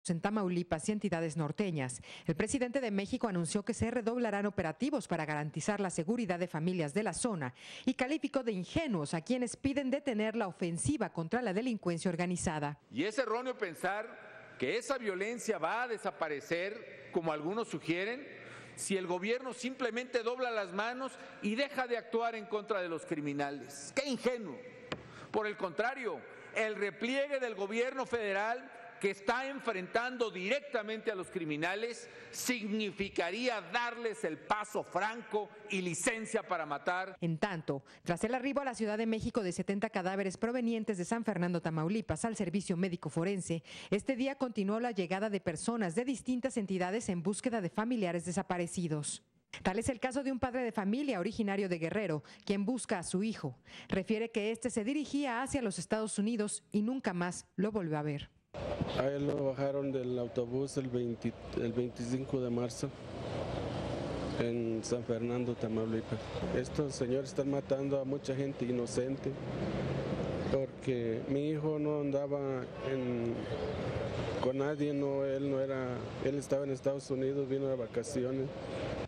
en Tamaulipas y entidades norteñas. El presidente de México anunció que se redoblarán operativos para garantizar la seguridad de familias de la zona y calificó de ingenuos a quienes piden detener la ofensiva contra la delincuencia organizada. Y es erróneo pensar que esa violencia va a desaparecer, como algunos sugieren, si el gobierno simplemente dobla las manos y deja de actuar en contra de los criminales. ¡Qué ingenuo! Por el contrario, el repliegue del gobierno federal, que está enfrentando directamente a los criminales, significaría darles el paso franco y licencia para matar. En tanto, tras el arribo a la Ciudad de México de 70 cadáveres provenientes de San Fernando, Tamaulipas, al servicio médico forense, este día continuó la llegada de personas de distintas entidades en búsqueda de familiares desaparecidos. Tal es el caso de un padre de familia originario de Guerrero, quien busca a su hijo. Refiere que este se dirigía hacia los Estados Unidos y nunca más lo volvió a ver. A él lo bajaron del autobús el 25 de marzo en San Fernando, Tamaulipas. Estos señores están matando a mucha gente inocente porque mi hijo no andaba con nadie, él estaba en Estados Unidos, vino de vacaciones.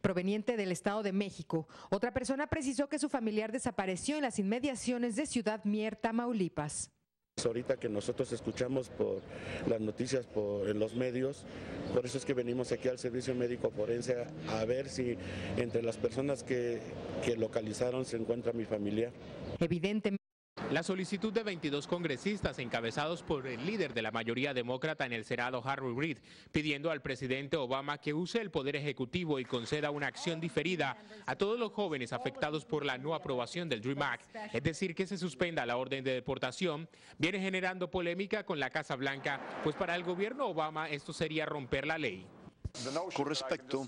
Proveniente del Estado de México, otra persona precisó que su familiar desapareció en las inmediaciones de Ciudad Mier, Tamaulipas. Ahorita que nosotros escuchamos por las noticias en los medios, por eso es que venimos aquí al Servicio Médico Forense a ver si entre las personas que localizaron se encuentra mi familiar. Evidentemente. La solicitud de 22 congresistas encabezados por el líder de la mayoría demócrata en el Senado, Harry Reid, pidiendo al presidente Obama que use el poder ejecutivo y conceda una acción diferida a todos los jóvenes afectados por la no aprobación del DREAM Act, es decir, que se suspenda la orden de deportación, viene generando polémica con la Casa Blanca, pues para el gobierno Obama esto sería romper la ley. Con respecto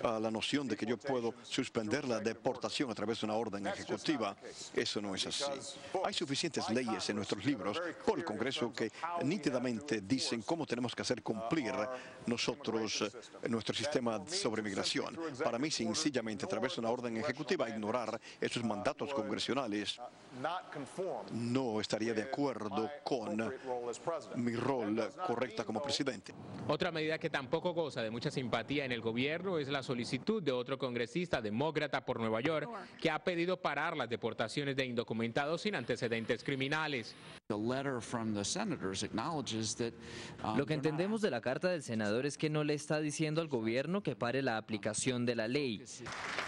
a la noción de que yo puedo suspender la deportación a través de una orden ejecutiva, eso no es así. Hay suficientes leyes en nuestros libros por el Congreso que nítidamente dicen cómo tenemos que hacer cumplir nosotros nuestro sistema sobre migración. Para mí, sencillamente, a través de una orden ejecutiva, ignorar esos mandatos congresionales no estaría de acuerdo con mi rol correcta como presidente. Otra medida que tampoco goza de mucha simpatía en el gobierno es la solicitud de otro congresista demócrata por Nueva York que ha pedido parar las deportaciones de indocumentados sin antecedentes criminales. Lo que entendemos de la carta del senador es que no le está diciendo al gobierno que pare la aplicación de la ley.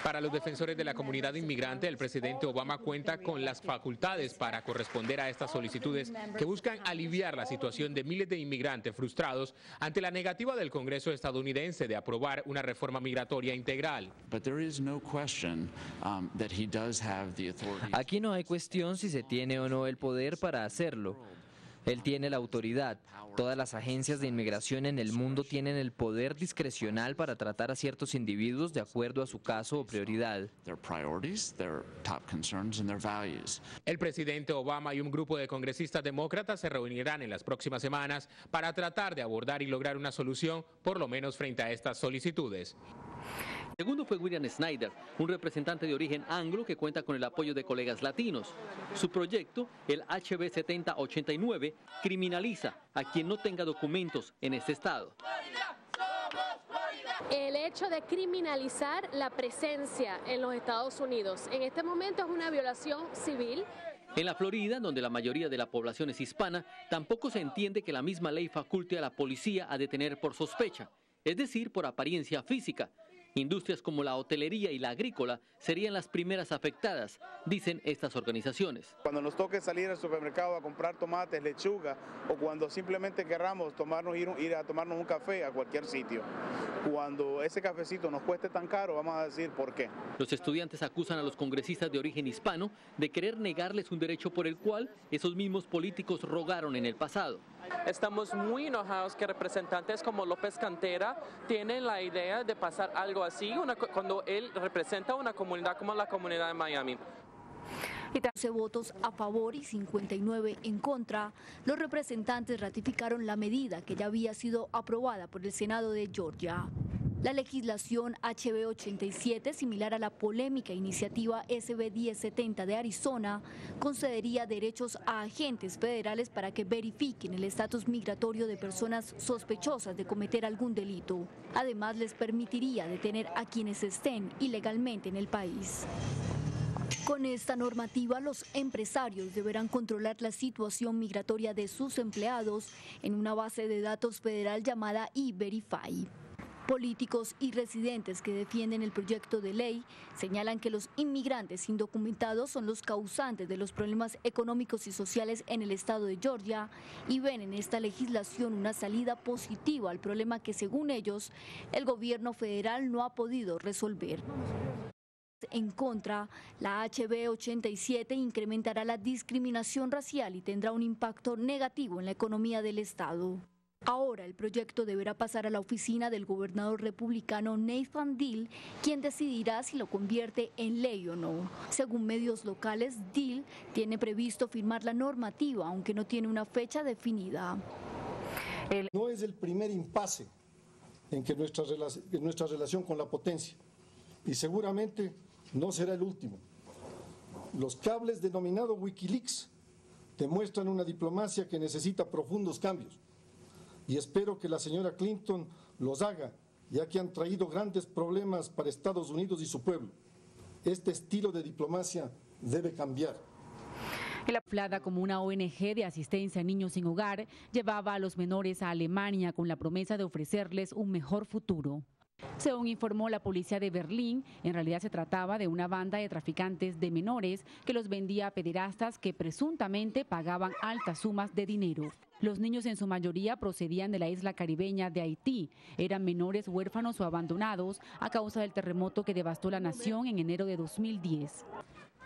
Para los defensores de la comunidad inmigrante, el presidente Obama cuenta con las facultades para corresponder a estas solicitudes que buscan aliviar la situación de miles de inmigrantes frustrados ante la negativa del Congreso estadounidense de aprobar una reforma migratoria integral. Aquí no hay cuestión si se tiene o no el poder para hacerlo. Él tiene la autoridad. Todas las agencias de inmigración en el mundo tienen el poder discrecional para tratar a ciertos individuos de acuerdo a su caso o prioridad. El presidente Obama y un grupo de congresistas demócratas se reunirán en las próximas semanas para tratar de abordar y lograr una solución, por lo menos frente a estas solicitudes. Segundo fue William Snyder, un representante de origen anglo que cuenta con el apoyo de colegas latinos. Su proyecto, el HB 7089, criminaliza a quien no tenga documentos en este estado. El hecho de criminalizar la presencia en los Estados Unidos en este momento es una violación civil. En la Florida, donde la mayoría de la población es hispana, tampoco se entiende que la misma ley faculte a la policía a detener por sospecha, es decir, por apariencia física. Industrias como la hotelería y la agrícola serían las primeras afectadas, dicen estas organizaciones. Cuando nos toque salir al supermercado a comprar tomates, lechuga, o cuando simplemente querramos ir a tomarnos un café a cualquier sitio, cuando ese cafecito nos cueste tan caro, vamos a decir por qué. Los estudiantes acusan a los congresistas de origen hispano de querer negarles un derecho por el cual esos mismos políticos rogaron en el pasado. Estamos muy enojados que representantes como López Cantera tienen la idea de pasar algo así cuando él representa una comunidad como la comunidad de Miami. Y 13 votos a favor y 59 en contra, los representantes ratificaron la medida que ya había sido aprobada por el Senado de Georgia. La legislación HB 87, similar a la polémica iniciativa SB 1070 de Arizona, concedería derechos a agentes federales para que verifiquen el estatus migratorio de personas sospechosas de cometer algún delito. Además, les permitiría detener a quienes estén ilegalmente en el país. Con esta normativa, los empresarios deberán controlar la situación migratoria de sus empleados en una base de datos federal llamada E-Verify. Políticos y residentes que defienden el proyecto de ley señalan que los inmigrantes indocumentados son los causantes de los problemas económicos y sociales en el estado de Georgia y ven en esta legislación una salida positiva al problema que, según ellos, el gobierno federal no ha podido resolver. En contra, la HB 87 incrementará la discriminación racial y tendrá un impacto negativo en la economía del estado. Ahora el proyecto deberá pasar a la oficina del gobernador republicano Nathan Deal, quien decidirá si lo convierte en ley o no. Según medios locales, Deal tiene previsto firmar la normativa, aunque no tiene una fecha definida. No es el primer impasse en que nuestra relación con la potencia, y seguramente no será el último. Los cables denominados Wikileaks demuestran una diplomacia que necesita profundos cambios. Y espero que la señora Clinton los haga, ya que han traído grandes problemas para Estados Unidos y su pueblo. Este estilo de diplomacia debe cambiar. La Plada, como una ONG de asistencia a niños sin hogar, llevaba a los menores a Alemania con la promesa de ofrecerles un mejor futuro. Según informó la policía de Berlín, en realidad se trataba de una banda de traficantes de menores que los vendía a pederastas que presuntamente pagaban altas sumas de dinero. Los niños en su mayoría procedían de la isla caribeña de Haití. Eran menores huérfanos o abandonados a causa del terremoto que devastó la nación en enero de 2010.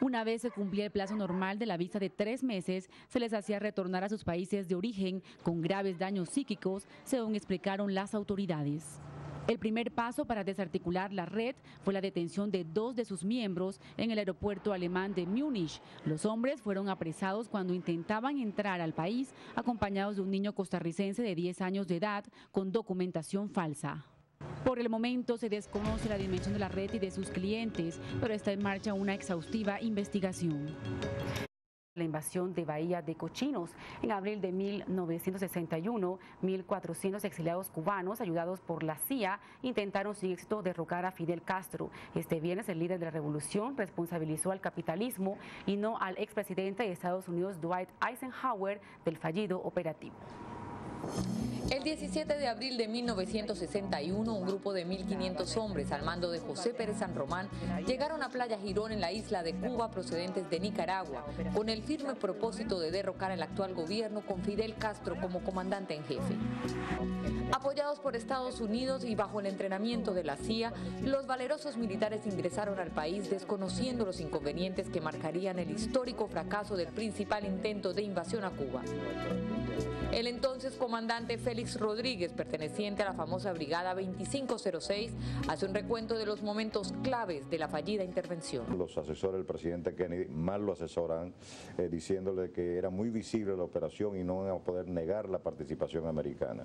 Una vez se cumplía el plazo normal de la visa de 3 meses, se les hacía retornar a sus países de origen con graves daños psíquicos, según explicaron las autoridades. El primer paso para desarticular la red fue la detención de 2 de sus miembros en el aeropuerto alemán de Múnich. Los hombres fueron apresados cuando intentaban entrar al país acompañados de un niño costarricense de 10 años de edad con documentación falsa. Por el momento se desconoce la dimensión de la red y de sus clientes, pero está en marcha una exhaustiva investigación. La invasión de Bahía de Cochinos. En abril de 1961, 1.400 exiliados cubanos, ayudados por la CIA, intentaron sin éxito derrocar a Fidel Castro. Este viernes, el líder de la revolución responsabilizó al capitalismo y no al expresidente de Estados Unidos, Dwight Eisenhower, del fallido operativo. El 17 de abril de 1961, un grupo de 1.500 hombres al mando de José Pérez San Román llegaron a Playa Girón en la isla de Cuba procedentes de Nicaragua con el firme propósito de derrocar al actual gobierno con Fidel Castro como comandante en jefe. Apoyados por Estados Unidos y bajo el entrenamiento de la CIA, los valerosos militares ingresaron al país desconociendo los inconvenientes que marcarían el histórico fracaso del principal intento de invasión a Cuba. El entonces comandante Félix Rodríguez, perteneciente a la famosa Brigada 2506, hace un recuento de los momentos claves de la fallida intervención. Los asesores del presidente Kennedy mal lo asesoran, diciéndole que era muy visible la operación y no iban a poder negar la participación americana.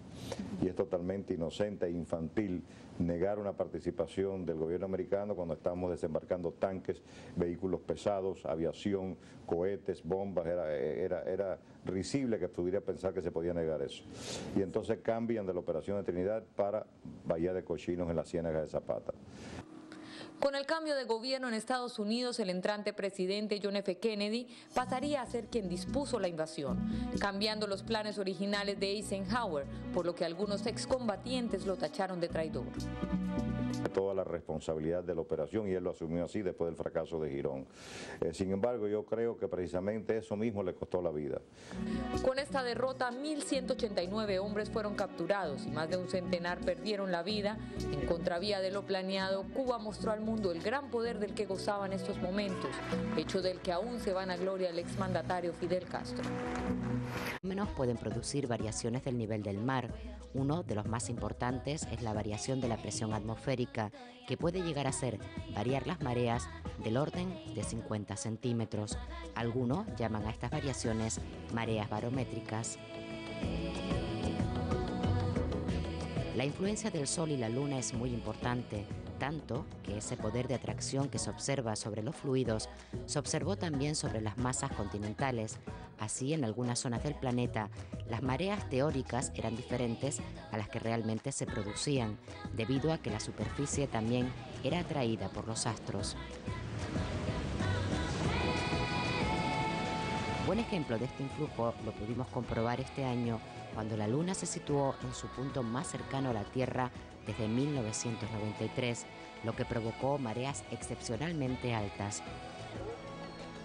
Y es totalmente inocente e infantil negar una participación del gobierno americano cuando estamos desembarcando tanques, vehículos pesados, aviación, cohetes, bombas. Era risible que pudiera pensar que se podía negar eso. Y entonces cambian de la operación de Trinidad para Bahía de Cochinos en la Ciénaga de Zapata. Con el cambio de gobierno en Estados Unidos, el entrante presidente John F. Kennedy pasaría a ser quien dispuso la invasión, cambiando los planes originales de Eisenhower, por lo que algunos excombatientes lo tacharon de traidor. Toda la responsabilidad de la operación y él lo asumió así después del fracaso de Girón. Sin embargo, yo creo que precisamente eso mismo le costó la vida. Con esta derrota, 1.189 hombres fueron capturados y más de un centenar perdieron la vida. En contravía de lo planeado, Cuba mostró al mundo el gran poder del que gozaba en estos momentos, hecho del que aún se vanagloria el exmandatario Fidel Castro. Menos pueden producir variaciones del nivel del mar. Uno de los más importantes es la variación de la presión atmosférica, que puede llegar a ser variar las mareas del orden de 50 centímetros. Algunos llaman a estas variaciones mareas barométricas. La influencia del Sol y la Luna es muy importante, tanto que ese poder de atracción que se observa sobre los fluidos se observó también sobre las masas continentales. Así, en algunas zonas del planeta, las mareas teóricas eran diferentes a las que realmente se producían, debido a que la superficie también era atraída por los astros. Buen ejemplo de este influjo lo pudimos comprobar este año cuando la Luna se situó en su punto más cercano a la Tierra desde 1993, lo que provocó mareas excepcionalmente altas.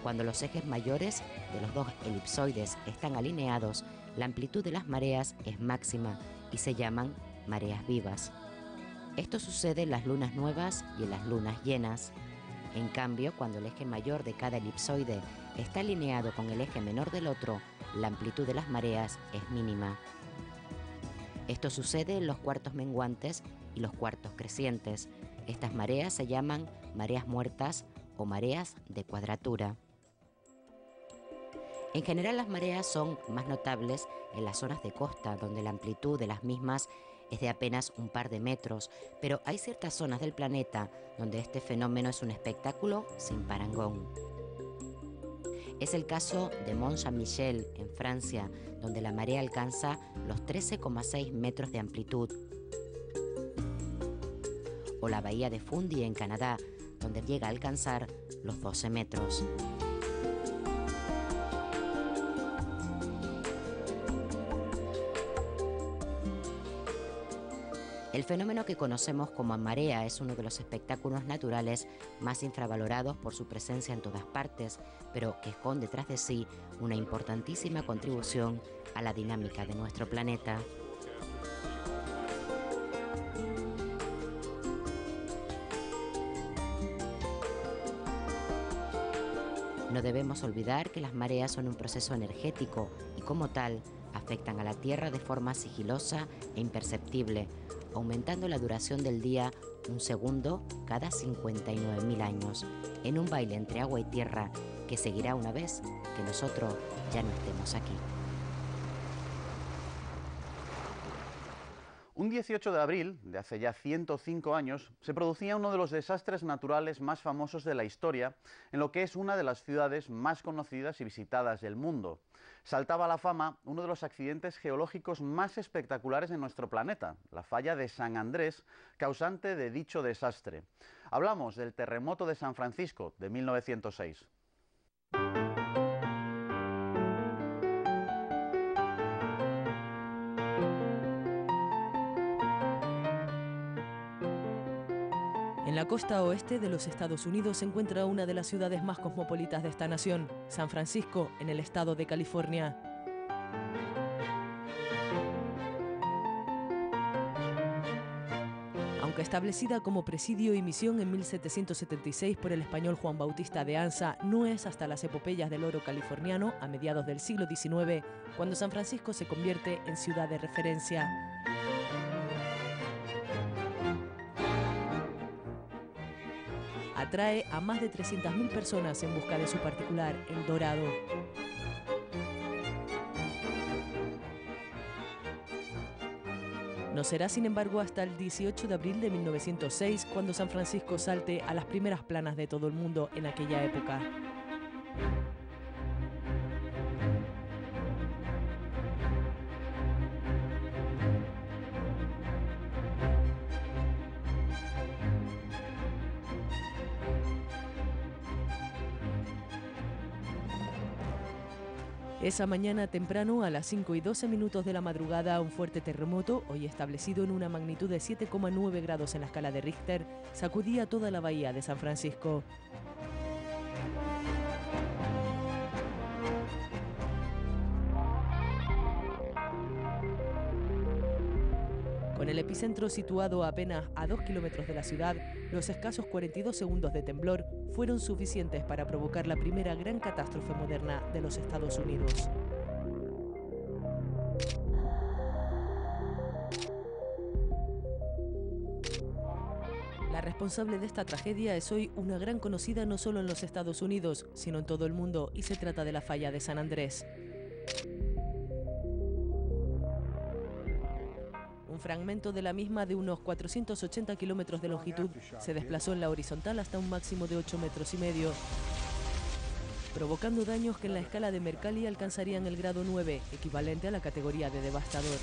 Cuando los ejes mayores de los dos elipsoides están alineados, la amplitud de las mareas es máxima y se llaman mareas vivas. Esto sucede en las lunas nuevas y en las lunas llenas. En cambio, cuando el eje mayor de cada elipsoide está alineado con el eje menor del otro, la amplitud de las mareas es mínima. Esto sucede en los cuartos menguantes y los cuartos crecientes. Estas mareas se llaman mareas muertas o mareas de cuadratura. En general, las mareas son más notables en las zonas de costa, donde la amplitud de las mismas es de apenas un par de metros, pero hay ciertas zonas del planeta donde este fenómeno es un espectáculo sin parangón. Es el caso de Mont Saint-Michel, en Francia, donde la marea alcanza los 13,6 metros de amplitud. O la bahía de Fundy, en Canadá, donde llega a alcanzar los 12 metros. El fenómeno que conocemos como marea es uno de los espectáculos naturales más infravalorados por su presencia en todas partes, pero que esconde tras de sí una importantísima contribución a la dinámica de nuestro planeta. No debemos olvidar que las mareas son un proceso energético y, como tal, afectan a la Tierra de forma sigilosa e imperceptible, aumentando la duración del día un segundo cada 59.000 años, en un baile entre agua y tierra que seguirá una vez que nosotros ya no estemos aquí. Un 18 de abril, de hace ya 105 años, se producía uno de los desastres naturales más famosos de la historia, en lo que es una de las ciudades más conocidas y visitadas del mundo. Saltaba a la fama uno de los accidentes geológicos más espectaculares en nuestro planeta, la falla de San Andrés, causante de dicho desastre. Hablamos del terremoto de San Francisco de 1906. En la costa oeste de los Estados Unidos se encuentra una de las ciudades más cosmopolitas de esta nación, San Francisco, en el estado de California. Aunque establecida como presidio y misión en 1776 por el español Juan Bautista de Anza, no es hasta las epopeyas del oro californiano, a mediados del siglo XIX, cuando San Francisco se convierte en ciudad de referencia. Atrae a más de 300.000 personas en busca de su particular El Dorado. No será, sin embargo, hasta el 18 de abril de 1906 cuando San Francisco salte a las primeras planas de todo el mundo en aquella época. Esa mañana temprano, a las 5:12 de la madrugada, un fuerte terremoto, hoy establecido en una magnitud de 7,9 grados en la escala de Richter, sacudía toda la bahía de San Francisco. Con el epicentro situado apenas a 2 kilómetros de la ciudad, los escasos 42 segundos de temblor fueron suficientes para provocar la primera gran catástrofe moderna de los Estados Unidos. La responsable de esta tragedia es hoy una gran conocida no solo en los Estados Unidos, sino en todo el mundo, y se trata de la falla de San Andrés. Un fragmento de la misma de unos 480 kilómetros de longitud se desplazó en la horizontal hasta un máximo de 8,5 metros, provocando daños que en la escala de Mercalli alcanzarían el grado 9, equivalente a la categoría de devastador.